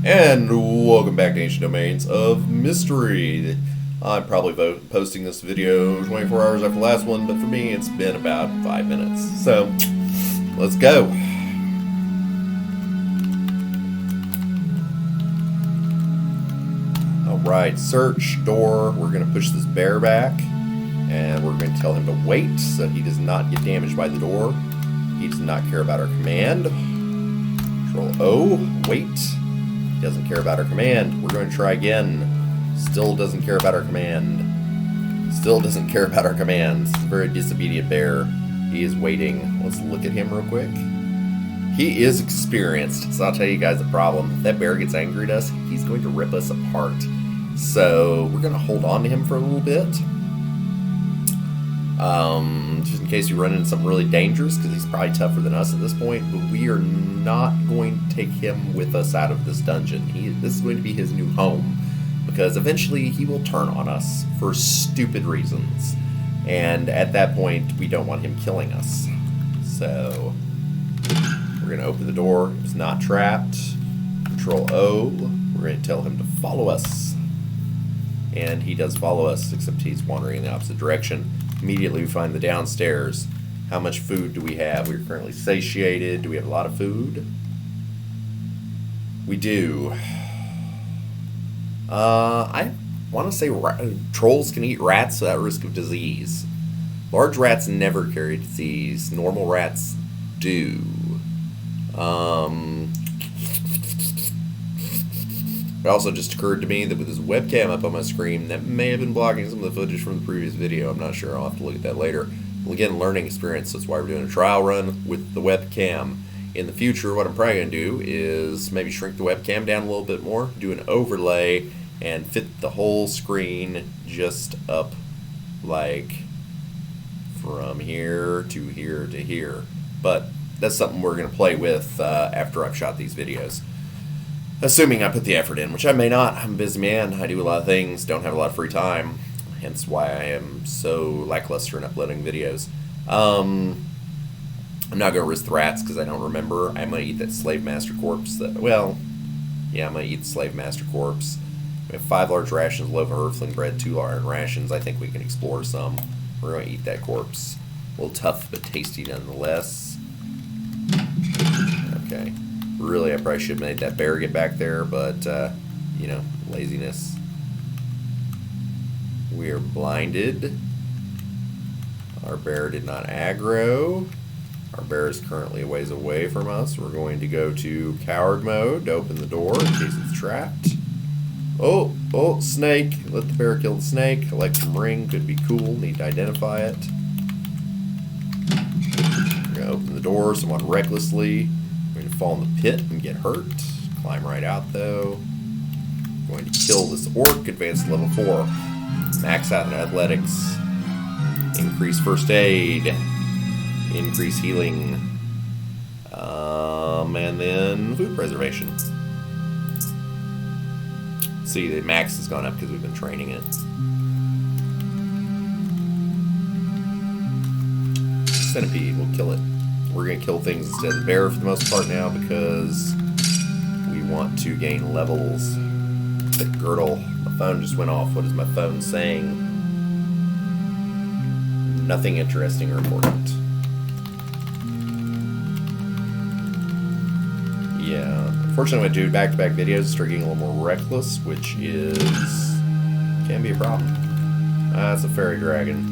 And welcome back to Ancient Domains of Mystery. I'm probably posting this video 24 hours after the last one, but for me it's been about 5 minutes. So, let's go. Alright, search, door. We're going to push this bear back, and we're going to tell him to wait so he does not get damaged by the door. He does not care about our command. Control O, wait. Doesn't care about our command. We're going to try again. Still doesn't care about our command. Still doesn't care about our commands. It's a very disobedient bear. He is waiting. Let's look at him real quick. He is experienced, so I'll tell you guys the problem. If that bear gets angry at us, he's going to rip us apart. So we're going to hold on to him for a little bit. Just in case we run into something really dangerous, because he's probably tougher than us at this point, but we are not going to take him with us out of this dungeon. This is going to be his new home, because eventually he will turn on us for stupid reasons, and at that point we don't want him killing us. So we're going to open the door. It's not trapped. Control O. We're going to tell him to follow us, and he does follow us, except he's wandering in the opposite direction. Immediately we find the downstairs. How much food do we have? We're currently satiated. Do we have a lot of food? We do. I want to say trolls can eat rats without risk of disease. Large rats never carry disease. Normal rats do. It also just occurred to me that with this webcam up on my screen, that may have been blocking some of the footage from the previous video. I'm not sure. I'll have to look at that later. Well, again, learning experience. That's why we're doing a trial run with the webcam. In the future, what I'm probably going to do is maybe shrink the webcam down a little bit more, do an overlay, and fit the whole screen just up like from here to here to here. But that's something we're going to play with after I've shot these videos. Assuming I put the effort in, which I may not. I'm a busy man. I do a lot of things, don't have a lot of free time. Hence why I am so lackluster in uploading videos. I'm not going to risk the rats because I don't remember. I'm going to eat that slave master corpse. I'm going to eat the slave master corpse. We have 5 large rations, loaf of earthling bread, 2 large rations. I think we can explore some. We're going to eat that corpse. A little tough, but tasty nonetheless. Okay. Really, I probably should have made that bear get back there, but, you know, laziness. We are blinded. Our bear did not aggro. Our bear is currently a ways away from us. We're going to go to coward mode to open the door in case it's trapped. Oh, snake. Let the bear kill the snake. Electrum ring could be cool. Need to identify it. We're going to open the door somewhat recklessly. We're going to fall in the pit and get hurt. Climb right out, though. Going to kill this orc. Advance to level 4. Max out in athletics. Increase first aid. Increase healing. And then food preservation. See, the max has gone up because we've been training it. Centipede, we'll kill it. We're going to kill things instead of the bear for the most part now because we want to gain levels. The girdle. My phone just went off. What is my phone saying? Nothing interesting or important. Yeah. Unfortunately, when I do back-to-back videos, start getting a little more reckless, which can be a problem. That's a fairy dragon.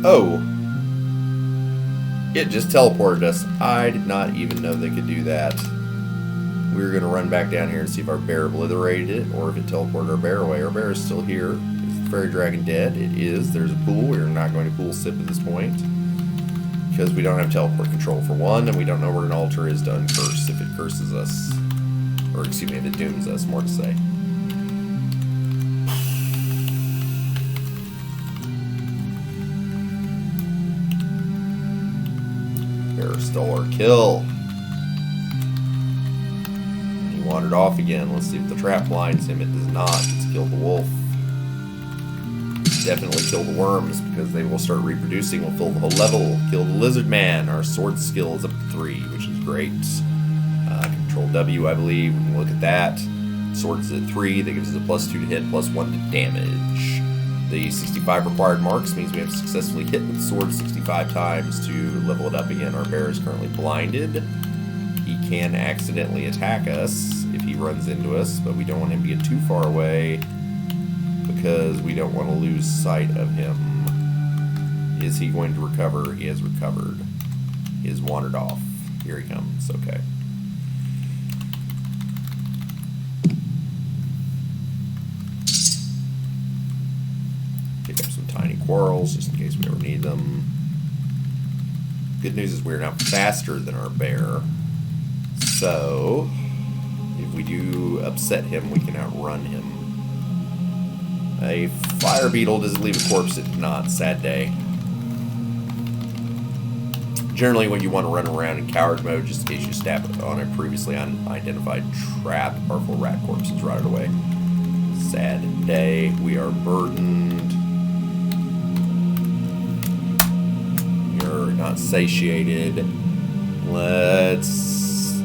Oh! It just teleported us. I did not even know they could do that. We were going to run back down here and see if our bear obliterated it, or if it teleported our bear away. Our bear is still here. Is the fairy dragon dead? It is. There's a pool. We're not going to pool sip at this point, because we don't have teleport control for one, and we don't know where an altar is to uncurse if it curses us. Or excuse me, if it dooms us, more to say. Bear stole our kill. And he wandered off again. Let's see if the trap blinds him. It does not. It's killed the wolf. Definitely kill the worms because they will start reproducing. We'll fill the whole level. Kill the lizard man. Our sword skill is up to 3, which is great. Control W, I believe. We can look at that. Swords at 3, that gives us a +2 to hit, +1 to damage. The 65 required marks means we have successfully hit with the sword 65 times to level it up again. Our bear is currently blinded. He can accidentally attack us if he runs into us, but we don't want him to get too far away because we don't want to lose sight of him. Is he going to recover? He has recovered. He has wandered off. Here he comes. Okay. Pick up some tiny quarrels just in case we ever need them. Good news is we're now faster than our bear. So, if we do upset him, we can outrun him. A fire beetle doesn't leave a corpse, it did not. Sad day. Generally, when you want to run around in coward mode, just in case you stab on a previously unidentified trap, powerful rat corpse is rotted away. Sad day. We are burdened. You're not satiated. Let's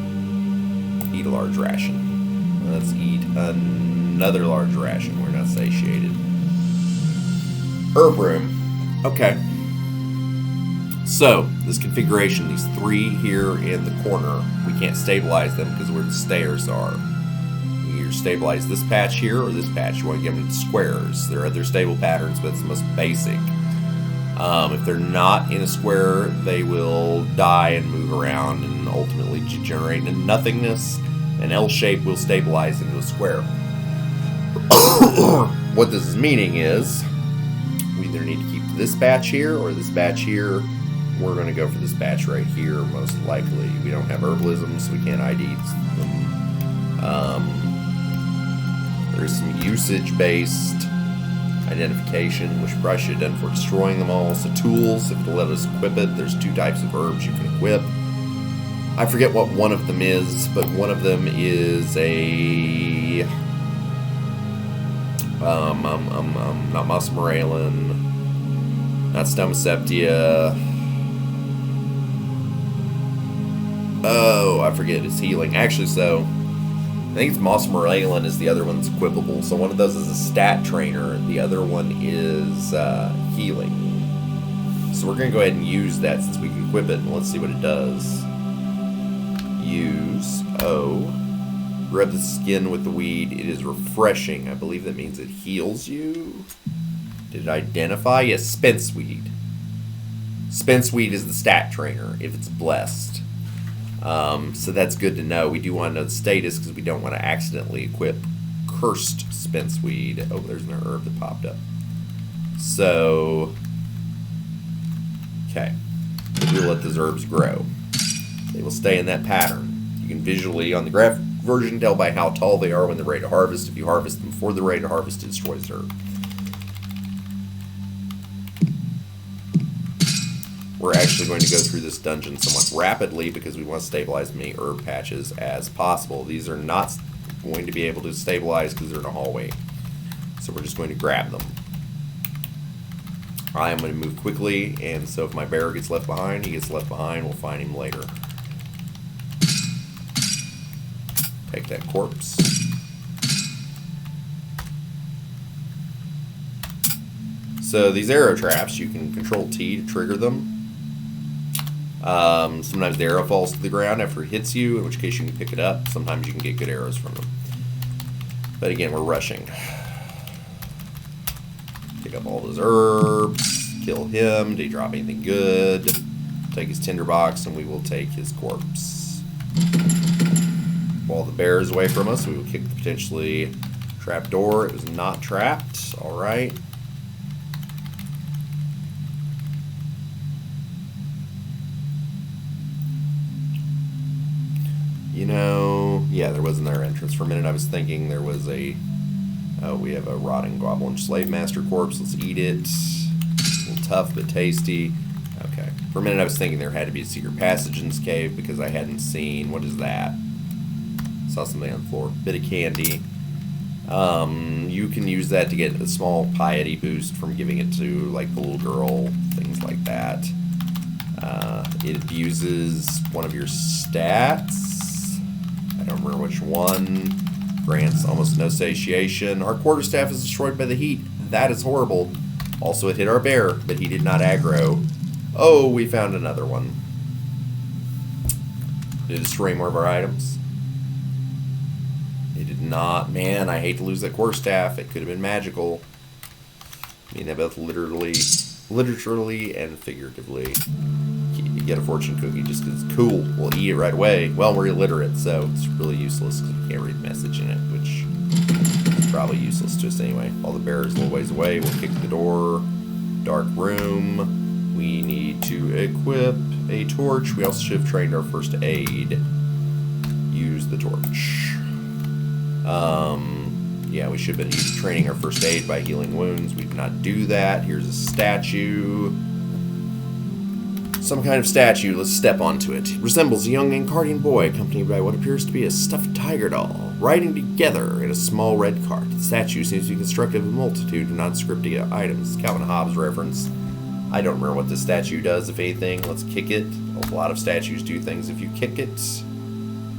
eat a large ration. Let's eat another large ration. We're not satiated. Herb room. Okay. So, this configuration, these 3 here in the corner, we can't stabilize them because of where the stairs are. You either stabilize this patch here or this patch. You want to get them into squares. There are other stable patterns, but it's the most basic. If they're not in a square, they will die and move around and ultimately degenerate into nothingness. An L shape will stabilize into a square. What this is meaning is, we either need to keep this batch here or this batch here. We're going to go for this batch right here, most likely. We don't have herbalism, so we can't ID them. There's some usage-based identification, which we probably should have done for destroying them all. So tools, if it'll let us equip it, there's 2 types of herbs you can equip. I forget what one of them is, but one of them is a... not Mosmorelin, not Stomaceptia. Oh, I forget, it's healing. Actually, so, I think it's Mosmorelin is the other one that's equipable. So one of those is a stat trainer, the other one is healing. So we're going to go ahead and use that since we can equip it, and let's see what it does. Use O. Rub the skin with the weed. It is refreshing. I believe that means it heals you. Did it identify? Yes, Spence weed. Spence weed is the stat trainer if it's blessed. So that's good to know. We do want to know the status because we don't want to accidentally equip cursed Spence weed. Oh, there's an herb that popped up. So, okay. We'll let those herbs grow. They will stay in that pattern. You can visually, on the graph version, tell by how tall they are when they're ready to harvest. If you harvest them before they're ready to harvest, it destroys the herb. We're actually going to go through this dungeon somewhat rapidly because we want to stabilize as many herb patches as possible. These are not going to be able to stabilize because they're in a hallway. So we're just going to grab them. I am going to move quickly, and so if my bear gets left behind, he gets left behind. We'll find him later. Take that corpse. So these arrow traps, you can control T to trigger them. Sometimes the arrow falls to the ground after it hits you, in which case you can pick it up. Sometimes you can get good arrows from them. But again, we're rushing. Pick up all those herbs, kill him. Did he drop anything good? Take his tinderbox, and we will take his corpse. While the bear is away from us, we will kick the potentially trapped door. It was not trapped. Alright. You know, yeah, there wasn't their entrance. For a minute I was thinking there was a... Oh, we have a rotting goblin slave master corpse. Let's eat it. A little tough but tasty. Okay. For a minute I was thinking there had to be a secret passage in this cave because I hadn't seen... What is that? Saw something on the floor. Bit of candy. You can use that to get a small piety boost from giving it to, like, the little girl. Things like that. It abuses one of your stats. I don't remember which one. Grants almost no satiation. Our quarterstaff is destroyed by the heat. That is horrible. Also, it hit our bear, but he did not aggro. Oh, we found another one. Did it destroy more of our items? It did not. Man, I hate to lose that quarterstaff. It could have been magical. I mean, they both literally and figuratively. You get a fortune cookie just because it's cool. We'll eat it right away. Well, we're illiterate, so it's really useless because we can't read the message in it, which is probably useless to us anyway. All the bears a little ways away. We'll kick the door. Dark room. We need to equip a torch. We also should have trained our first aid. Use the torch. Yeah, we should have been training our first aid by healing wounds. We did not do that. Here's a statue. Some kind of statue. Let's step onto it. It resembles a young Encardian boy accompanied by what appears to be a stuffed tiger doll, riding together in a small red cart. The statue seems to be constructed of a multitude of non-scripted items. Calvin Hobbes reference. I don't remember what this statue does, if anything. Let's kick it. A lot of statues do things if you kick it.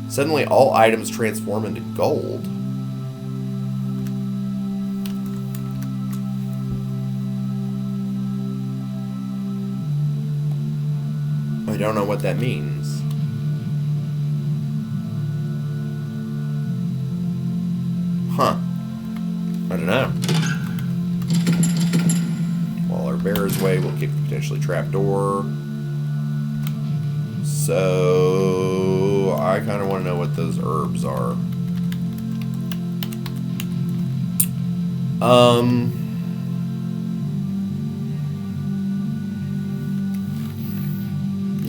Suddenly, all items transform into gold. I don't know what that means. Huh. I don't know. While our bear is away, we'll kick the potentially trapped door. So I kind of want to know what those herbs are.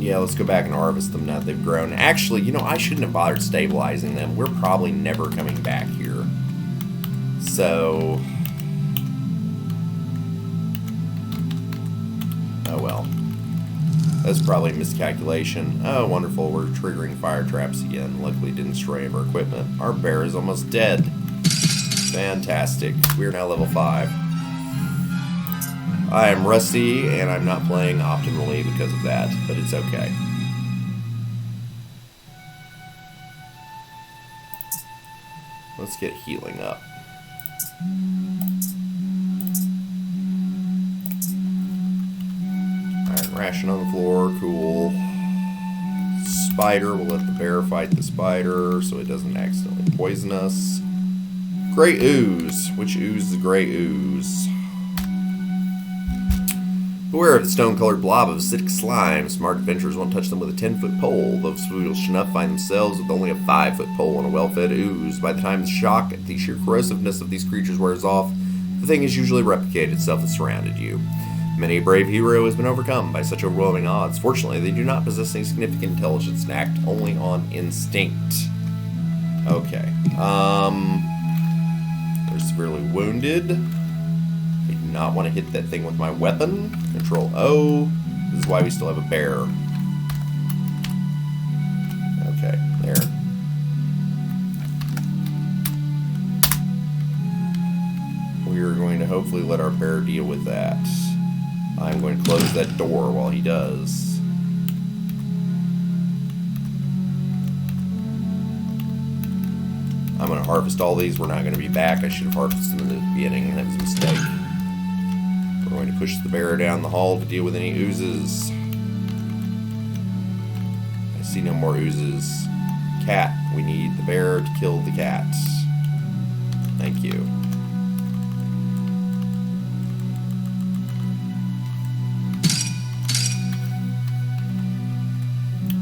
Yeah, let's go back and harvest them now that they've grown. Actually, you know, I shouldn't have bothered stabilizing them. We're probably never coming back here. So... oh well. That's probably a miscalculation. Oh, wonderful. We're triggering fire traps again. Luckily, it didn't destroy any of our equipment. Our bear is almost dead. Fantastic. We're now level 5. I am rusty, and I'm not playing optimally because of that, but it's okay. Let's get healing up. Iron ration on the floor, cool. Spider, we'll let the bear fight the spider so it doesn't accidentally poison us. Gray ooze. Which ooze is the gray ooze? Beware of the stone-colored blob of acidic slime. Smart adventurers won't touch them with a 10-foot pole. Those fools should not find themselves with only a 5-foot pole and a well-fed ooze. By the time the shock at the sheer corrosiveness of these creatures wears off, the thing has usually replicated itself and surrounded you. Many a brave hero has been overcome by such overwhelming odds. Fortunately, they do not possess any significant intelligence and act only on instinct. Okay. They're severely wounded. I do not want to hit that thing with my weapon. Control O. This is why we still have a bear. Okay, there. We are going to hopefully let our bear deal with that. I'm going to close that door while he does. I'm going to harvest all these. We're not going to be back. I should have harvested them at the beginning. That was a mistake. We're going to push the bear down the hall to deal with any oozes. I see no more oozes. Cat. We need the bear to kill the cat. Thank you.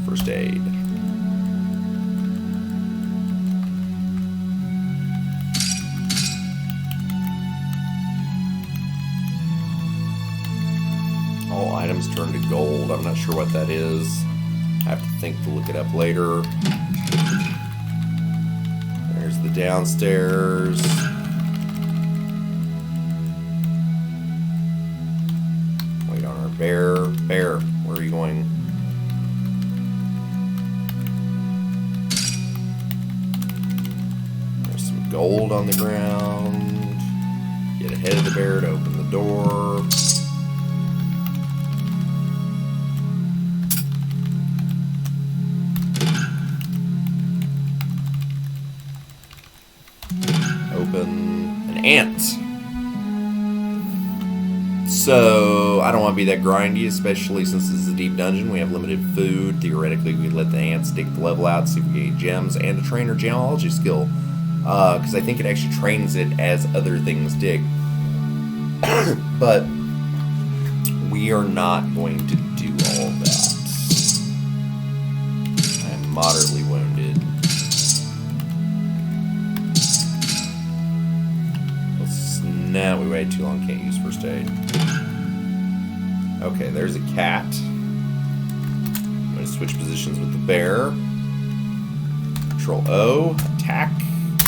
First aid. All items turn to gold. I'm not sure what that is. I have to think to look it up later. There's the downstairs. Wait on our bear. Bear, where are you going? There's some gold on the ground. Get ahead of the bear to open the door. an ant. So, I don't want to be that grindy, especially since this is a deep dungeon. We have limited food. Theoretically, we let the ants dig the level out, see if we get gems, and a trainer genealogy skill. Because I think it actually trains it as other things dig. But we are not going to do all of that. I am moderately wounded. No, we waited too long. Can't use first aid. Okay, there's a cat. I'm going to switch positions with the bear. Control O. Attack.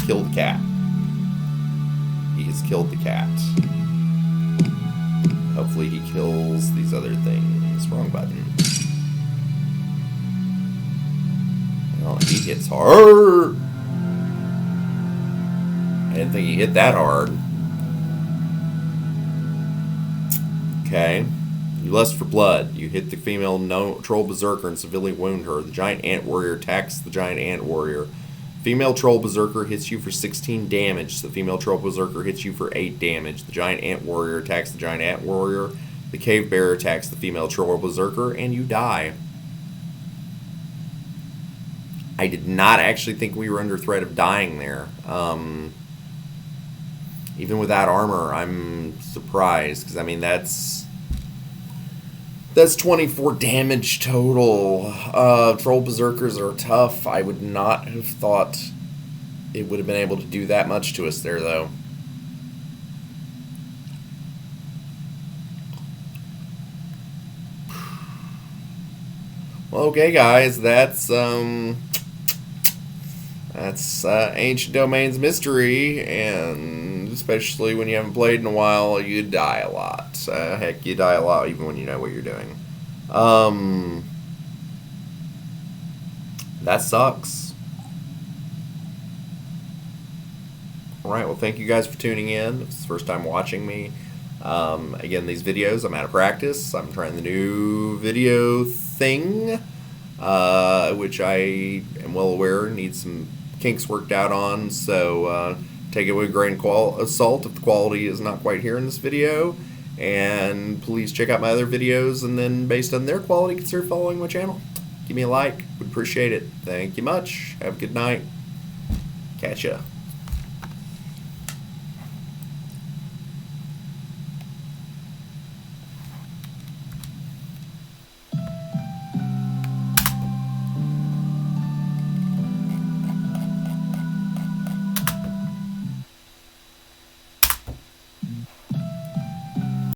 Kill the cat. He has killed the cat. Hopefully he kills these other things. Wrong button. Well, he hits hard. I didn't think he hit that hard. Okay. You lust for blood. You hit the female troll berserker and severely wound her. The giant ant warrior attacks the giant ant warrior. Female troll berserker hits you for 16 damage. The female troll berserker hits you for 8 damage. The giant ant warrior attacks the giant ant warrior. The cave bear attacks the female troll berserker, and you die. I did not actually think we were under threat of dying there. Even without armor, I'm surprised, because I mean that's 24 damage total. Troll berserkers are tough. I would not have thought it would have been able to do that much to us there, though. Well, okay, guys, that's Ancient Domains Mystery, and especially when you haven't played in a while, you die a lot. Heck, you die a lot even when you know what you're doing. That sucks. Alright, well, thank you guys for tuning in. If it's the first time watching me. Again, these videos, I'm out of practice. I'm trying the new video thing, which I am well aware needs some kinks worked out on, so take it with a grain of salt if the quality is not quite here in this video, and please check out my other videos, and then based on their quality, consider following my channel. Give me a like, would appreciate it. Thank you much. Have a good night. Catch ya.